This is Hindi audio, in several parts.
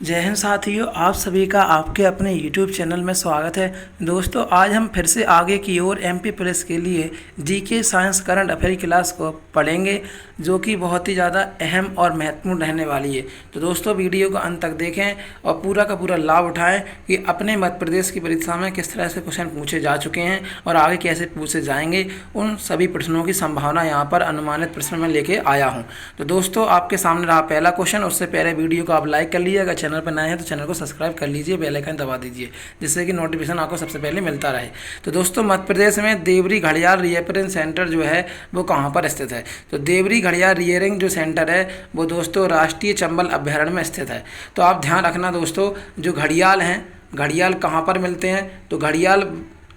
जय हिंद साथियों, आप सभी का आपके अपने YouTube चैनल में स्वागत है। दोस्तों, आज हम फिर से आगे की ओर MP प्रेस के लिए GK science current affair class को पढ़ेंगे, जो कि बहुत ही ज़्यादा अहम और महत्वपूर्ण रहने वाली है। तो दोस्तों, वीडियो को अंत तक देखें और पूरा का पूरा लाभ उठाएं कि अपने मध्य प्रदेश की परीक्षा में किस तरह से क्वेश्चन पूछे जा चुके हैं और आगे कैसे पूछे जाएंगे। उन सभी प्रश्नों की संभावना यहाँ पर अनुमानित प्रश्न में लेके आया हूँ। तो दोस्तों, आपके सामने रहा पहला क्वेश्चन। उससे पहले वीडियो को आप लाइक कर लीजिएगा, चैनल पर नए हैं तो चैनल को सब्सक्राइब कर लीजिए, बेल आइकन दबा दीजिए, जिससे कि नोटिफिकेशन आपको सबसे पहले मिलता रहे। तो दोस्तों, मध्य प्रदेश में देवरी घड़ियाल रियरिंग सेंटर जो है वो कहाँ पर स्थित है? तो देवरी घड़ियाल रियरिंग जो सेंटर है वो दोस्तों राष्ट्रीय चंबल अभ्यारण्य में स्थित है। तो आप ध्यान रखना दोस्तों, जो घड़ियाल हैं, घड़ियाल कहाँ पर मिलते हैं? तो घड़ियाल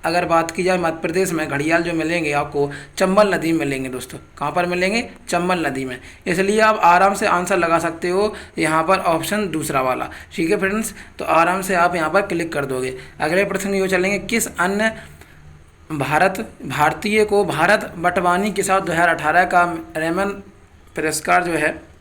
अगर बात की जाए मध्य प्रदेश में, घड़ियाल जो मिलेंगे आपको चंबल नदी में मिलेंगे। दोस्तों, कहाँ पर मिलेंगे? चंबल नदी में। इसलिए आप आराम से आंसर लगा सकते हो यहाँ पर ऑप्शन दूसरा वाला। ठीक है फ्रेंड्स, तो आराम से आप यहाँ पर क्लिक कर दोगे। अगले प्रश्न ये चलेंगे, किस अन्य भारतीय को भारत बटवानी के साथ 2018 का रेमन पुरस्कार जो है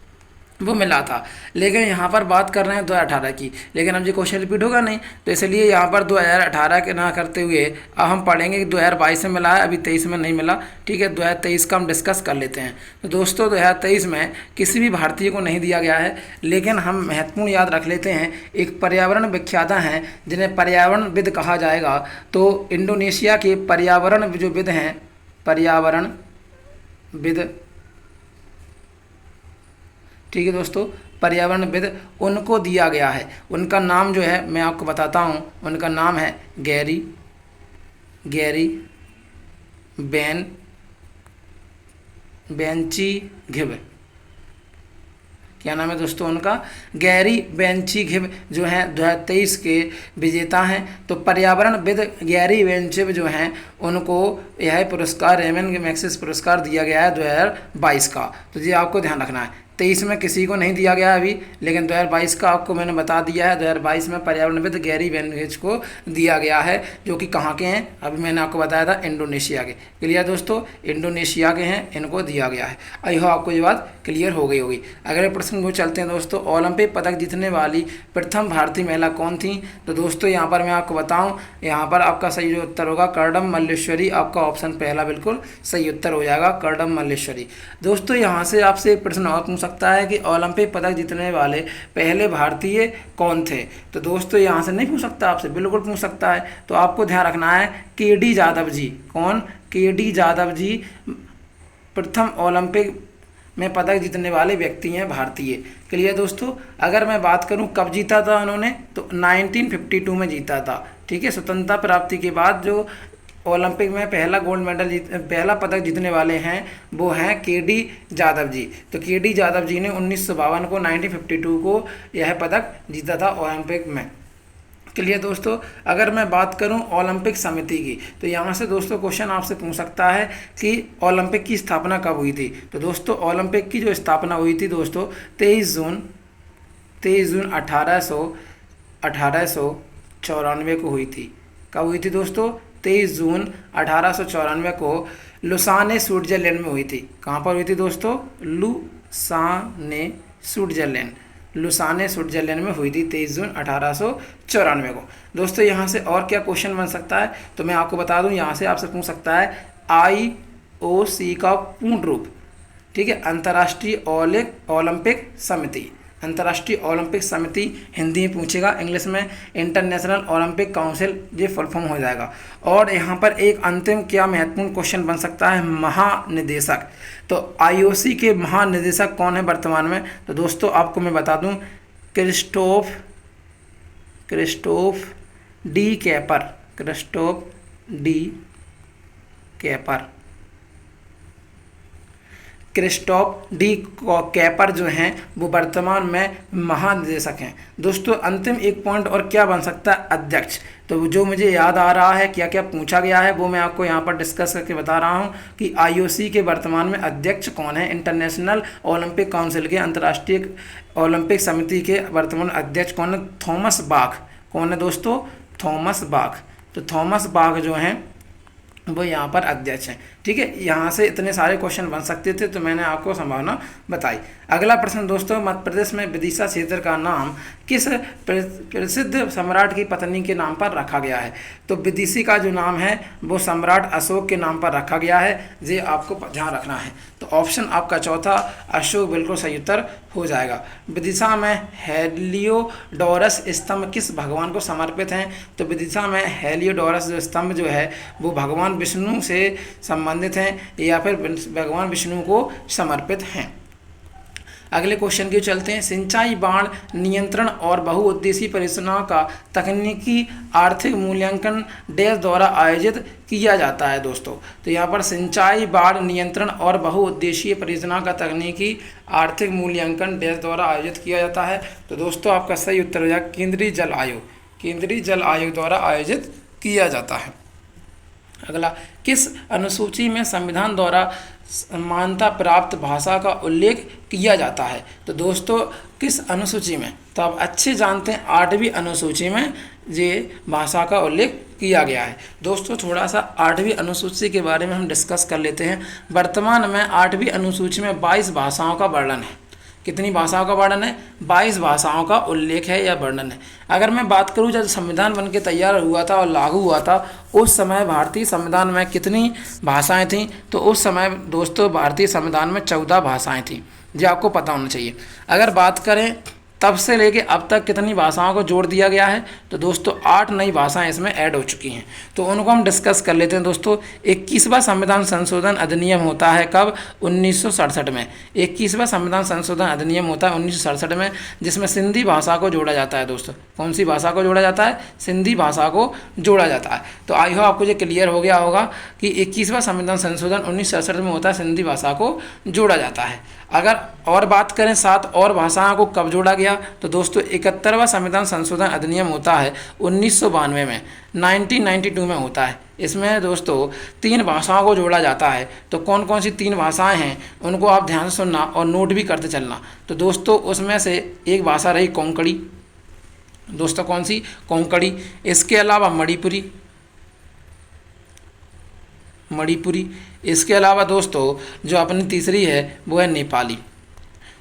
वो मिला था? लेकिन यहाँ पर बात कर रहे हैं 2018 की, लेकिन अब ये क्वेश्चन रिपीट होगा नहीं, तो इसलिए यहाँ पर 2018 के ना करते हुए अब हम पढ़ेंगे कि 2022 में मिला है, अभी 23 में नहीं मिला। ठीक है, 2023 का हम डिस्कस कर लेते हैं। तो दोस्तों, 2023 में किसी भी भारतीय को नहीं दिया गया है, लेकिन हम महत्वपूर्ण याद रख लेते हैं। एक पर्यावरण विख्याता हैं जिन्हें पर्यावरणविद कहा जाएगा। तो इंडोनेशिया के पर्यावरण जो विद हैं, पर्यावरणविद, ठीक है दोस्तों, पर्यावरणविद, उनको दिया गया है। उनका नाम जो है मैं आपको बताता हूँ, उनका नाम है गैरी बेंचीघिब। क्या नाम है दोस्तों उनका? गैरी बेंचीघिब जो हैं 2023 के विजेता हैं। तो पर्यावरणविद गैरी बेंचीघिब जो हैं उनको यह पुरस्कार, रेमन मैग्सेसे पुरस्कार दिया गया है 2022 का। तो ये आपको ध्यान रखना है। 23 में किसी को नहीं दिया गया अभी, लेकिन 2022 का आपको मैंने बता दिया है। 2022 में पर्यावरणविद गैरी बेंचीघिब को दिया गया है, जो कि कहाँ के हैं? अभी मैंने आपको बताया था इंडोनेशिया के। क्लियर दोस्तों, इंडोनेशिया के हैं, इनको दिया गया है। आई होप आपको ये बात क्लियर हो गई होगी। अगले प्रश्न को चलते हैं दोस्तों, ओलंपिक पदक जीतने वाली प्रथम भारतीय महिला कौन थी? तो दोस्तों, यहाँ पर मैं आपको बताऊँ, यहाँ पर आपका सही जो उत्तर होगा कर्दम मल्लेश्वरी। आपका ऑप्शन पहला बिल्कुल सही उत्तर हो जाएगा, कर्दम मल्लेश्वरी। दोस्तों, यहाँ से आपसे एक प्रश्न और पूछ सकता है कि ओलंपिक पदक जीतने वाले पहले भारतीय कौन थे? तो दोस्तों, यहाँ से नहीं पूछ सकता आपसे, बिल्कुल पूछ सकता है। तो आपको ध्यान रखना है, KD यादव जी। कौन? KD यादव जी प्रथम ओलंपिक में पदक जीतने वाले व्यक्ति हैं भारतीय। क्लियर दोस्तों, अगर मैं बात करूं कब जीता था उन्होंने, तो 1952 में जीता था। ठीक है, स्वतंत्रता प्राप्ति के बाद जो ओलंपिक में पहला गोल्ड मेडल पहला पदक जीतने वाले हैं वो हैं KD यादव जी। तो KD यादव जी ने 1952 को 1952 को यह पदक जीता था ओलंपिक में। क्लियर दोस्तों, अगर मैं बात करूं ओलंपिक समिति की, तो यहाँ से दोस्तों क्वेश्चन आपसे पूछ सकता है कि ओलंपिक की स्थापना कब हुई थी? तो दोस्तों, ओलंपिक की जो स्थापना हुई थी दोस्तों 23 जून 1894 को हुई थी। कब हुई थी दोस्तों? 23 जून 1894 को लुसाने स्विट्जरलैंड में हुई थी। कहाँ पर हुई थी दोस्तों? लुसाने स्विट्जरलैंड में हुई थी 23 जून 1894 को। दोस्तों, यहाँ से और क्या क्वेश्चन बन सकता है, तो मैं आपको बता दूं, यहाँ से आपसे पूछ सकता है IOC का पूर्ण रूप। ठीक है, अंतर्राष्ट्रीय ओलंपिक समिति। अंतर्राष्ट्रीय ओलंपिक समिति हिंदी में पूछेगा, इंग्लिश में इंटरनेशनल ओलंपिक काउंसिल, ये फुल फॉर्म हो जाएगा। और यहाँ पर एक अंतिम क्या महत्वपूर्ण क्वेश्चन बन सकता है, महानिदेशक। तो IOC के महानिदेशक कौन है वर्तमान में? तो दोस्तों, आपको मैं बता दूं, क्रिस्टोफ डी कैपर जो हैं वो वर्तमान में महानिदेशक हैं। दोस्तों, अंतिम एक पॉइंट और क्या बन सकता है, अध्यक्ष। तो जो मुझे याद आ रहा है क्या क्या पूछा गया है वो मैं आपको यहाँ पर डिस्कस करके बता रहा हूँ कि IOC के वर्तमान में अध्यक्ष कौन है, इंटरनेशनल ओलंपिक काउंसिल के, अंतर्राष्ट्रीय ओलंपिक समिति के वर्तमान अध्यक्ष कौन है? थॉमस बाख। कौन है दोस्तों? थॉमस बाख। तो थॉमस बाख जो हैं वो यहाँ पर अध्यक्ष हैं। ठीक है, यहाँ से इतने सारे क्वेश्चन बन सकते थे, तो मैंने आपको संभावना बताई। अगला प्रश्न दोस्तों, मध्य प्रदेश में विदिशा क्षेत्र का नाम किस प्रसिद्ध सम्राट की पत्नी के नाम पर रखा गया है? तो विदिशा का जो नाम है वो सम्राट अशोक के नाम पर रखा गया है, ये आपको ध्यान रखना है। तो ऑप्शन आपका चौथा अशोक बिल्कुल सही उत्तर हो जाएगा। विदिशा में हेलियोडोरस स्तंभ किस भगवान को समर्पित हैं? तो विदिशा में हेलियोडोरस जो स्तंभ जो है वो भगवान विष्णु से संबंधित हैं या फिर भगवान विष्णु को समर्पित हैं। अगले क्वेश्चन की चलते हैं। सिंचाई बाढ़ नियंत्रण और बहुउद्देशीय परियोजनाओं का तकनीकी आर्थिक मूल्यांकन डैश द्वारा आयोजित किया जाता है दोस्तों। तो यहाँ पर सिंचाई बाढ़ नियंत्रण और बहुउद्देशीय परियोजना का तकनीकी आर्थिक मूल्यांकन डैश द्वारा आयोजित किया जाता है। तो दोस्तों आपका सही उत्तर हो जाएगा केंद्रीय जल आयोग, केंद्रीय जल आयोग द्वारा आयोजित किया जाता है। अगला, किस अनुसूची में संविधान द्वारा मान्यता प्राप्त भाषा का उल्लेख किया जाता है? तो दोस्तों किस अनुसूची में? तो आप अच्छे जानते हैं 8वीं अनुसूची में ये भाषा का उल्लेख किया गया है। दोस्तों थोड़ा सा 8वीं अनुसूची के बारे में हम डिस्कस कर लेते हैं। वर्तमान में 8वीं अनुसूची में 22 भाषाओं का वर्णन है। कितनी भाषाओं का वर्णन है? 22 भाषाओं का उल्लेख है या वर्णन है। अगर मैं बात करूं जब संविधान बनके तैयार हुआ था और लागू हुआ था उस समय भारतीय संविधान में कितनी भाषाएं थीं? तो उस समय दोस्तों भारतीय संविधान में 14 भाषाएं थीं, जो आपको पता होना चाहिए। अगर बात करें तब से लेके अब तक कितनी भाषाओं को जोड़ दिया गया है? तो दोस्तों 8 नई भाषाएं इसमें ऐड हो चुकी हैं। तो उनको हम डिस्कस कर लेते हैं दोस्तों। 21वां संविधान संशोधन अधिनियम होता है कब? 1967 में। 21वां संविधान संशोधन अधिनियम होता है 1967 में, जिसमें सिंधी भाषा को जोड़ा जाता है दोस्तों। कौन सी भाषा को जोड़ा जाता है? सिंधी भाषा को जोड़ा जाता है। तो आई होप आपको ये क्लियर हो गया होगा कि 21वां संविधान संशोधन 1967 में होता है, सिंधी भाषा को जोड़ा जाता है। अगर और बात करें 7 और भाषाओं को कब जोड़ा गया? तो दोस्तों 71वां संविधान संशोधन अधिनियम होता है 1992 में, 1992 में होता है। इसमें दोस्तों 3 भाषाओं को जोड़ा जाता है। तो कौन कौन सी 3 भाषाएं हैं उनको आप ध्यान से सुनना और नोट भी करते चलना। तो दोस्तों उसमें से एक भाषा रही कोंकणी। दोस्तों कौन सी? कोंकणी। इसके अलावा मणिपुरी। इसके अलावा दोस्तों जो अपनी तीसरी है वो है नेपाली।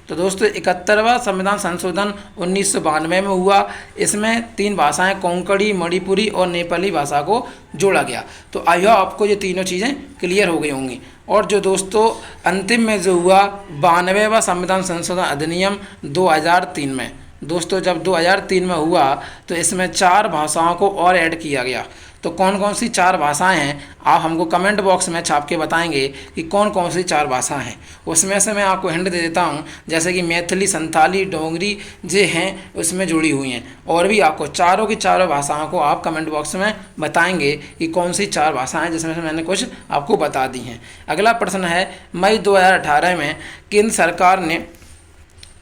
तो दोस्तों 71वां संविधान संशोधन 1992 में हुआ। इसमें 3 भाषाएं कोंकणी, मणिपुरी और नेपाली भाषा को जोड़ा गया। तो आई होप आपको ये तीनों चीज़ें क्लियर हो गई होंगी। और जो दोस्तों अंतिम में जो हुआ 92वां संविधान संशोधन अधिनियम 2003 में, दोस्तों जब 2003 में हुआ तो इसमें 4 भाषाओं को और ऐड किया गया। तो कौन कौन सी 4 भाषाएं हैं आप हमको कमेंट बॉक्स में छाप के बताएंगे कि कौन कौन सी 4 भाषाएं हैं। उसमें से मैं आपको हिंट दे देता हूं, जैसे कि मैथिली, संथाली, डोगरी जे हैं उसमें जुड़ी हुई हैं। और भी आपको चारों की चारों भाषाओं को आप कमेंट बॉक्स में बताएंगे कि कौन सी 4 भाषाएँ, जिसमें से मैंने कुछ आपको बता दी हैं। अगला प्रश्न है, मई 2018 में केंद्र सरकार ने,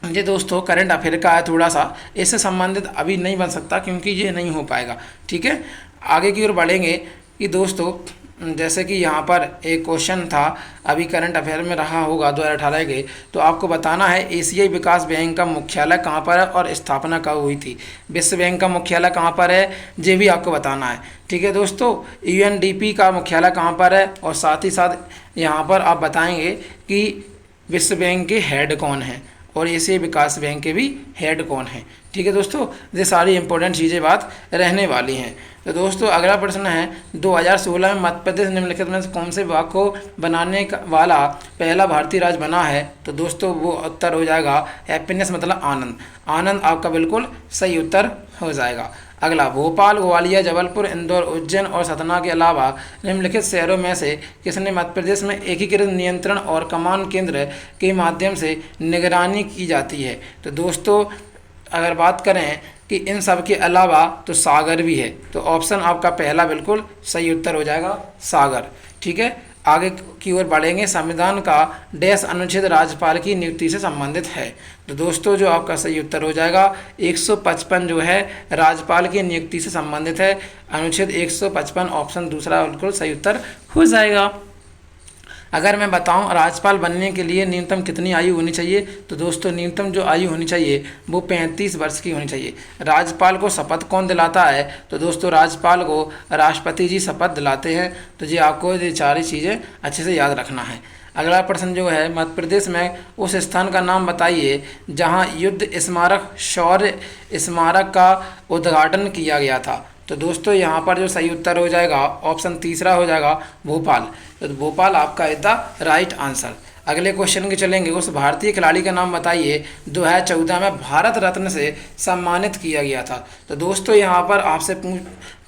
ये दोस्तों करंट अफेयर का है थोड़ा सा, इससे संबंधित अभी नहीं बन सकता क्योंकि ये नहीं हो पाएगा। ठीक है, आगे की ओर बढ़ेंगे कि दोस्तों जैसे कि यहाँ पर एक क्वेश्चन था अभी करंट अफेयर में रहा होगा 2018 के, तो आपको बताना है एशियाई विकास बैंक का मुख्यालय कहाँ पर है और स्थापना कब हुई थी। विश्व बैंक का मुख्यालय कहाँ पर है ये भी आपको बताना है। ठीक है दोस्तों, UNDP का मुख्यालय कहाँ पर है और साथ ही साथ यहाँ पर आप बताएँगे कि विश्व बैंक के हेड कौन हैं और एशियाई विकास बैंक के भी हेड कौन हैं। ठीक है दोस्तों, ये सारी इंपॉर्टेंट चीज़ें बात रहने वाली हैं। तो दोस्तों अगला प्रश्न है, 2016 में मध्य प्रदेश निम्नलिखित में से कौन से विभाग को बनाने वाला पहला भारतीय राज्य बना है? तो दोस्तों वो उत्तर हो जाएगा हैप्पीनेस, मतलब आनंद। आनंद आपका बिल्कुल सही उत्तर हो जाएगा। अगला, भोपाल, ग्वालियर, जबलपुर, इंदौर, उज्जैन और सतना के अलावा निम्नलिखित शहरों में से किसने मध्य प्रदेश में एकीकृत नियंत्रण और कमान केंद्र के माध्यम से निगरानी की जाती है? तो दोस्तों अगर बात करें कि इन सब के अलावा तो सागर भी है। तो ऑप्शन आपका पहला बिल्कुल सही उत्तर हो जाएगा, सागर। ठीक है, आगे की ओर बढ़ेंगे। संविधान का डैश अनुच्छेद राज्यपाल की नियुक्ति से संबंधित है? तो दोस्तों जो आपका सही उत्तर हो जाएगा 155 जो है राज्यपाल की नियुक्ति से संबंधित है। अनुच्छेद 155 ऑप्शन दूसरा बिल्कुल सही उत्तर हो जाएगा। अगर मैं बताऊं राज्यपाल बनने के लिए न्यूनतम कितनी आयु होनी चाहिए? तो दोस्तों न्यूनतम जो आयु होनी चाहिए वो 35 वर्ष की होनी चाहिए। राज्यपाल को शपथ कौन दिलाता है? तो दोस्तों राज्यपाल को राष्ट्रपति जी शपथ दिलाते हैं। तो ये आपको ये सारी चीज़ें अच्छे से याद रखना है। अगला प्रश्न जो है, मध्य प्रदेश में उस स्थान का नाम बताइए जहां युद्ध स्मारक शौर्य स्मारक का उद्घाटन किया गया था। तो दोस्तों यहाँ पर जो सही उत्तर हो जाएगा ऑप्शन तीसरा हो जाएगा भोपाल। तो भोपाल आपका इज द राइट आंसर। अगले क्वेश्चन के चलेंगे, उस भारतीय खिलाड़ी का नाम बताइए 2014 में भारत रत्न से सम्मानित किया गया था। तो दोस्तों यहाँ पर आपसे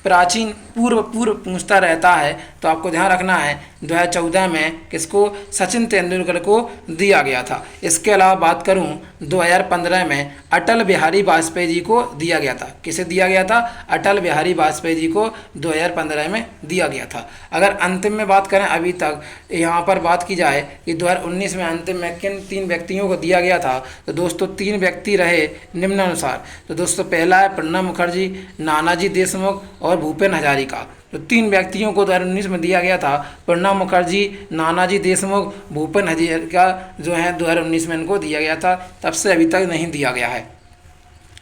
प्राचीन पूर्व पूछता रहता है, तो आपको ध्यान रखना है 2014 में किसको, सचिन तेंदुलकर को दिया गया था। इसके अलावा बात करूं 2015 में अटल बिहारी वाजपेयी जी को दिया गया था। किसे दिया गया था? अटल बिहारी वाजपेयी जी को 2015 में दिया गया था। अगर अंतिम में बात करें अभी तक यहाँ पर बात की जाए कि 2019 में अंतिम में किन 3 व्यक्तियों को दिया गया था, तो दोस्तों 3 व्यक्ति रहे निम्नानुसार। तो दोस्तों पहला है प्रणब मुखर्जी, नानाजी देशमुख और भूपेन हजारिका। तो 3 व्यक्तियों को 2019 में दिया गया था, प्रणब मुखर्जी, नानाजी देशमुख, भूपेन हजारिका जो है 2019 में इनको दिया गया था, तब से अभी तक नहीं दिया गया है।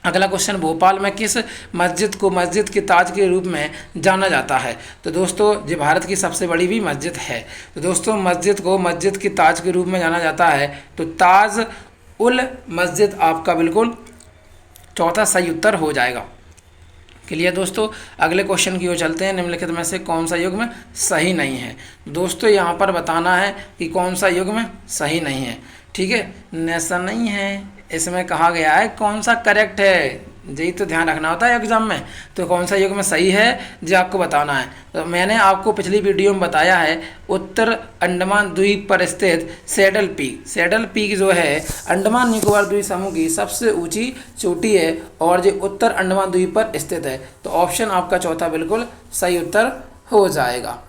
अगला क्वेश्चन, भोपाल में किस मस्जिद को मस्जिद के ताज के रूप में जाना जाता है? तो दोस्तों ये भारत की सबसे बड़ी भी मस्जिद है। तो दोस्तों मस्जिद को मस्जिद के ताज के रूप में जाना जाता है, तो ताज उल मस्जिद आपका बिल्कुल चौथा सही उत्तर हो जाएगा। क्लियर दोस्तों। अगले क्वेश्चन की ओर चलते हैं, निम्नलिखित में से कौन सा युग्म सही नहीं है? दोस्तों यहाँ पर बताना है कि कौन सा युग्म सही नहीं है। ठीक है, ऐसा नहीं है, इसमें कहा गया है कौन सा करेक्ट है, यही तो ध्यान रखना होता है एग्जाम में। तो कौन सा युग्म सही है जो आपको बताना है। तो मैंने आपको पिछली वीडियो में बताया है, उत्तर अंडमान द्वीप पर स्थित सैडल पीक जो है अंडमान निकोबार द्वीप समूह की सबसे ऊंची चोटी है और जो उत्तर अंडमान द्वीप पर स्थित है। तो ऑप्शन आपका चौथा बिल्कुल सही उत्तर हो जाएगा।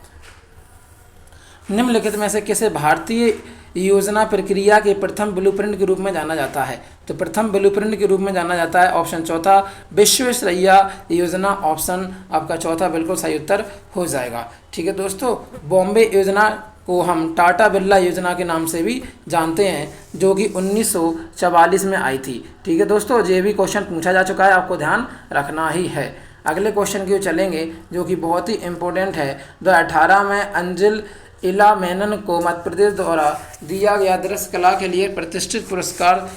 निम्नलिखित में से किसे भारतीय योजना प्रक्रिया के प्रथम ब्लूप्रिंट के रूप में जाना जाता है? तो प्रथम ब्लूप्रिंट के रूप में जाना जाता है ऑप्शन चौथा विश्वेश्वरैया योजना, ऑप्शन आपका चौथा बिल्कुल सही उत्तर हो जाएगा। ठीक है दोस्तों, बॉम्बे योजना को हम टाटा बिरला योजना के नाम से भी जानते हैं, जो कि 1944 में आई थी। ठीक है दोस्तों, ये भी क्वेश्चन पूछा जा चुका है, आपको ध्यान रखना ही है। अगले क्वेश्चन की ओर चलेंगे जो कि बहुत ही इम्पोर्टेंट है। 2018 में अंजिल इला मेनन को मध्य प्रदेश द्वारा दिया गया दृश्य कला के लिए प्रतिष्ठित पुरस्कार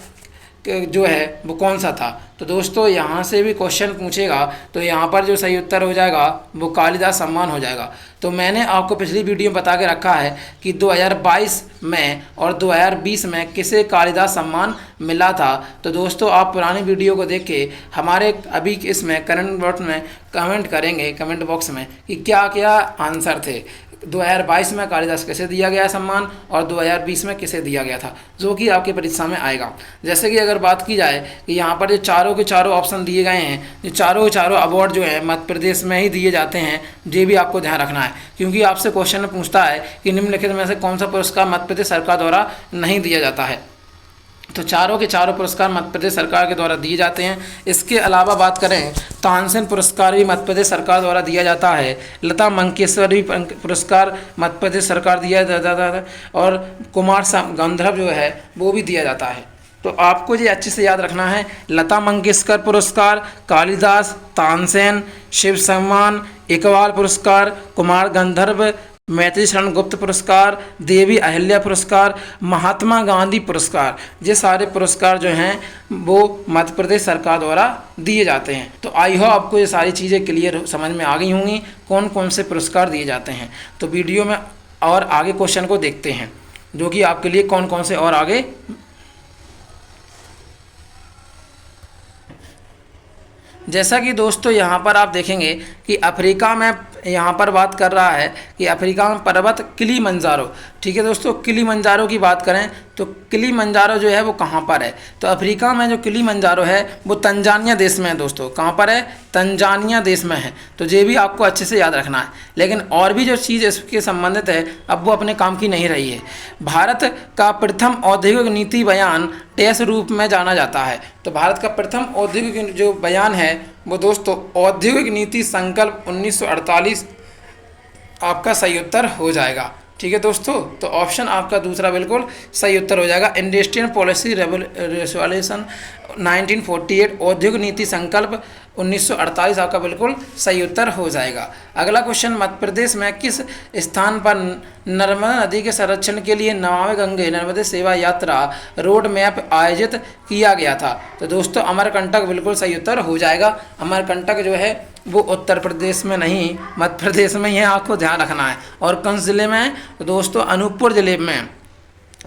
जो है वो कौन सा था? तो दोस्तों यहाँ से भी क्वेश्चन पूछेगा, तो यहाँ पर जो सही उत्तर हो जाएगा वो कालिदास सम्मान हो जाएगा। तो मैंने आपको पिछली वीडियो में बता के रखा है कि 2022 में और 2020 में किसे कालिदास सम्मान मिला था। तो दोस्तों आप पुरानी वीडियो को देख के हमारे अभी इसमें कमेंट बॉक्स में कमेंट करेंगे, कमेंट बॉक्स में कि क्या क्या आंसर थे। 2022 में कालिदास किसे दिया गया सम्मान और 2020 में किसे दिया गया था, जो कि आपकी परीक्षा में आएगा। जैसे कि अगर बात की जाए कि यहाँ पर जो चारों के चारों ऑप्शन दिए गए हैं, जो चारों के चारों अवार्ड जो है मध्य प्रदेश में ही दिए जाते हैं, ये भी आपको ध्यान रखना है, क्योंकि आपसे क्वेश्चन में पूछता है कि निम्नलिखित में से कौन सा पुरस्कार मध्य प्रदेश सरकार द्वारा नहीं दिया जाता है। तो चारों के चारों पुरस्कार मध्य प्रदेश सरकार के द्वारा दिए जाते हैं। इसके अलावा बात करें तानसेन पुरस्कार भी मध्य प्रदेश सरकार द्वारा दिया जाता है, लता मंगेशकर पुरस्कार मध्य प्रदेश सरकार दिया जाता है, और कुमार गंधर्व जो है वो भी दिया जाता है। तो आपको ये अच्छे से याद रखना है, लता मंगेशकर पुरस्कार, कालिदास, तानसेन, शिव सम्मान, इकबाल पुरस्कार, कुमार गंधर्व, मैथिली शरण गुप्त पुरस्कार, देवी अहिल्या पुरस्कार, महात्मा गांधी पुरस्कार, ये सारे पुरस्कार जो हैं वो मध्य प्रदेश सरकार द्वारा दिए जाते हैं। तो आई होप आपको ये सारी चीज़ें क्लियर समझ में आ गई होंगी, कौन कौन से पुरस्कार दिए जाते हैं। तो वीडियो में और आगे क्वेश्चन को देखते हैं, जो कि आपके लिए कौन कौन से और आगे। जैसा कि दोस्तों यहाँ पर आप देखेंगे कि अफ्रीका में यहाँ पर बात कर रहा है कि अफ्रीका में पर्वत किलिमंजारो। ठीक है दोस्तों, किलिमंजारो की बात करें तो किलिमंजारो जो है वो कहाँ पर है? तो अफ्रीका में जो किलिमंजारो है वो तंजानिया देश में है दोस्तों। कहाँ पर है? तंजानिया देश में है। तो ये भी आपको अच्छे से याद रखना है। लेकिन और भी जो चीज़ इसके संबंधित है अब वो अपने काम की नहीं रही है। भारत का प्रथम औद्योगिक नीति बयान टेस रूप में जाना जाता है। तो भारत का प्रथम औद्योगिक जो बयान है वो दोस्तों औद्योगिक नीति संकल्प 1948 आपका सही उत्तर हो जाएगा। ठीक है दोस्तों, तो ऑप्शन आपका दूसरा बिल्कुल सही उत्तर हो जाएगा। इंडस्ट्रियल पॉलिसी रेवोल्यूशन 1948, औद्योगिक नीति संकल्प 1948 आपका बिल्कुल सही उत्तर हो जाएगा। अगला क्वेश्चन, मध्य प्रदेश में किस स्थान पर नर्मदा नदी के संरक्षण के लिए नमामि गंगे नर्मदे सेवा यात्रा रोड मैप आयोजित किया गया था? तो दोस्तों अमरकंटक बिल्कुल सही उत्तर हो जाएगा। अमरकंटक जो है वो उत्तर प्रदेश में नहीं, मध्य प्रदेश में ही है, आपको ध्यान रखना है। और कौन जिले में है? तो दोस्तों अनूपपुर जिले में,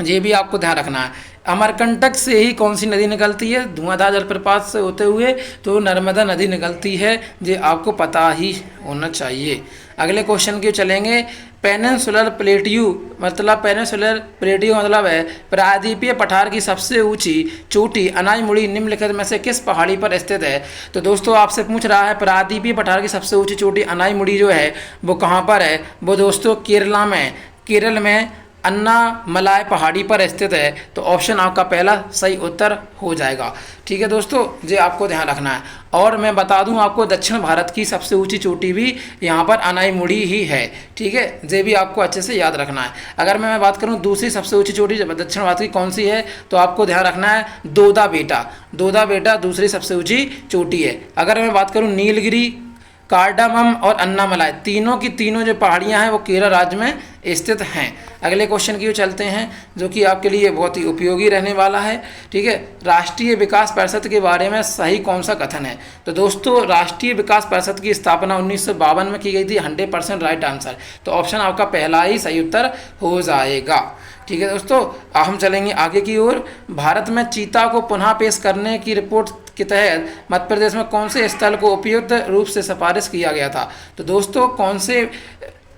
ये भी आपको ध्यान रखना है। अमरकंटक से ही कौन सी नदी निकलती है? धुआंधार जलप्रपात से होते हुए तो नर्मदा नदी निकलती है, ये आपको पता ही होना चाहिए। अगले क्वेश्चन के चलेंगे। पेनिनसुलर प्लेट्यू मतलब है प्रायद्वीपीय पठार की सबसे ऊंची चोटी अनाईमुड़ी निम्नलिखित में से किस पहाड़ी पर स्थित है? तो दोस्तों आपसे पूछ रहा है प्रायद्वीपीय पठार की सबसे ऊंची चोटी अनाईमुड़ी जो है वो कहाँ पर है? वो दोस्तों केरल में अन्नामलाई पहाड़ी पर स्थित है। तो ऑप्शन आपका पहला सही उत्तर हो जाएगा। ठीक है दोस्तों, ये आपको ध्यान रखना है। और मैं बता दूं आपको दक्षिण भारत की सबसे ऊंची चोटी भी यहाँ पर अनाईमुड़ी ही है। ठीक है, ये भी आपको अच्छे से याद रखना है। अगर मैं बात करूँ दूसरी सबसे ऊंची चोटी दक्षिण भारत की कौन सी है, तो आपको ध्यान रखना है दोदा बेटा दूसरी सबसे ऊंची चोटी है। अगर मैं बात करूँ नीलगिरी, कार्डामम और अन्नामलाई, तीनों की तीनों जो पहाड़ियां हैं वो केरल राज्य में स्थित हैं। अगले क्वेश्चन की ओर चलते हैं जो कि आपके लिए बहुत ही उपयोगी रहने वाला है। ठीक है, राष्ट्रीय विकास परिषद के बारे में सही कौन सा कथन है? तो दोस्तों राष्ट्रीय विकास परिषद की स्थापना 1952 में की गई थी। 100% राइट आंसर। तो ऑप्शन आपका पहला ही सही उत्तर हो जाएगा। ठीक है दोस्तों, हम चलेंगे आगे की ओर। भारत में चीता को पुनः पेश करने की रिपोर्ट के तहत मध्य प्रदेश में कौन से स्थल को उपयुक्त रूप से सिफारिश किया गया था? तो दोस्तों कौन से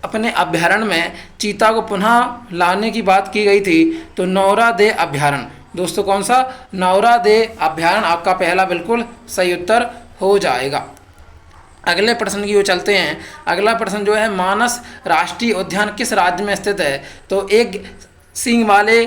अपने अभ्यारण्य में चीता को पुनः लाने की बात की गई थी? तो नौरादे अभ्यारण्य। दोस्तों कौन सा? नौरादे अभ्यारण्य आपका पहला बिल्कुल सही उत्तर हो जाएगा। अगले प्रश्न की ओर चलते हैं। अगला प्रश्न जो है, मानस राष्ट्रीय उद्यान किस राज्य में स्थित है? तो एक सींग वाले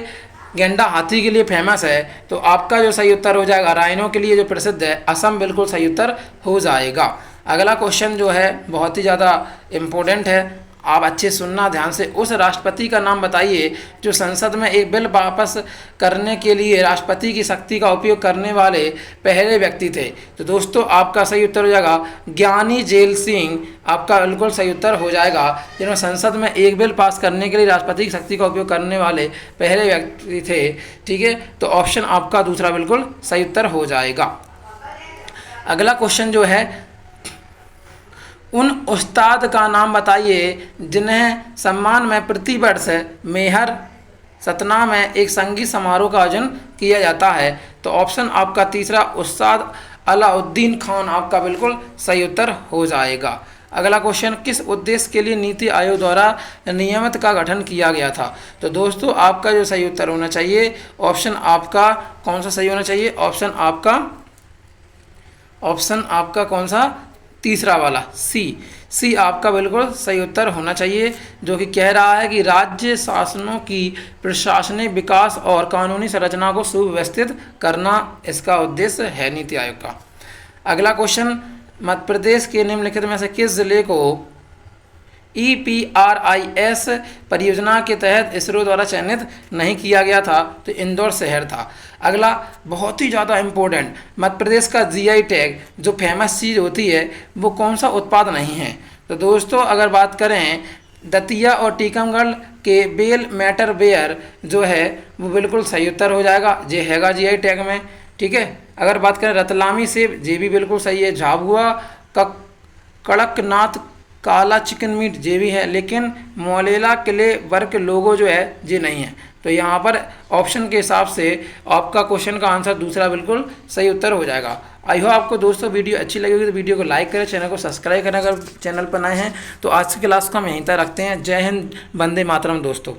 गेंडा हाथी के लिए फेमस है। तो आपका जो सही उत्तर हो जाएगा, राइनो के लिए जो प्रसिद्ध है, असम बिल्कुल सही उत्तर हो जाएगा। अगला क्वेश्चन जो है बहुत ही ज़्यादा इम्पोर्टेंट है, आप अच्छे सुनना ध्यान से। उस राष्ट्रपति का नाम बताइए जो संसद में एक बिल वापस करने के लिए राष्ट्रपति की शक्ति का उपयोग करने वाले पहले व्यक्ति थे। तो दोस्तों आपका सही उत्तर हो जाएगा ज्ञानी जेल सिंह, आपका बिल्कुल सही उत्तर हो जाएगा। जिन्होंने संसद में एक बिल पास करने के लिए राष्ट्रपति की शक्ति का उपयोग करने वाले पहले व्यक्ति थे। ठीक है, तो ऑप्शन आपका दूसरा बिल्कुल सही उत्तर हो जाएगा। अगला क्वेश्चन जो है, उन उस्ताद का नाम बताइए जिन्हें सम्मान में प्रतिवर्ष मेहर सतना में एक संगीत समारोह का आयोजन किया जाता है। तो ऑप्शन आपका तीसरा उस्ताद अलाउद्दीन खान आपका बिल्कुल सही उत्तर हो जाएगा। अगला क्वेश्चन, किस उद्देश्य के लिए नीति आयोग द्वारा नियमित का गठन किया गया था? तो दोस्तों आपका जो सही उत्तर होना चाहिए, ऑप्शन आपका कौन सा सही होना चाहिए? ऑप्शन आपका कौन सा? तीसरा वाला सी आपका बिल्कुल सही उत्तर होना चाहिए, जो कि कह रहा है कि राज्य शासनों की प्रशासनिक विकास और कानूनी संरचना को सुव्यवस्थित करना इसका उद्देश्य है नीति आयोग का। अगला क्वेश्चन, मध्य प्रदेश के निम्नलिखित में से किस जिले को EPRIS परियोजना के तहत इसरो द्वारा चयनित नहीं किया गया था? तो इंदौर शहर था। अगला बहुत ही ज़्यादा इम्पोर्टेंट, मध्य प्रदेश का GI टैग जो फेमस चीज़ होती है वो कौन सा उत्पाद नहीं है? तो दोस्तों अगर बात करें दतिया और टीकमगढ़ के बेल मैटर बेयर जो है वो बिल्कुल सही उत्तर हो जाएगा, ये हैगा GI टैग में। ठीक है, अगर बात करें रतलामी सेब, ये भी बिल्कुल सही है। झाबुआ का कड़कनाथ काला चिकन मीट ये भी है, लेकिन मोलेला किले वर्क लोगो जो है ये नहीं है। तो यहाँ पर ऑप्शन के हिसाब से आपका क्वेश्चन का आंसर दूसरा बिल्कुल सही उत्तर हो जाएगा। आई होप आपको दोस्तों वीडियो अच्छी लगेगी तो वीडियो को लाइक करें, चैनल को सब्सक्राइब करें अगर चैनल पर नए हैं। तो आज की क्लास को हम यहीं तक रखते हैं। जय हिंद, वंदे मातरम दोस्तों।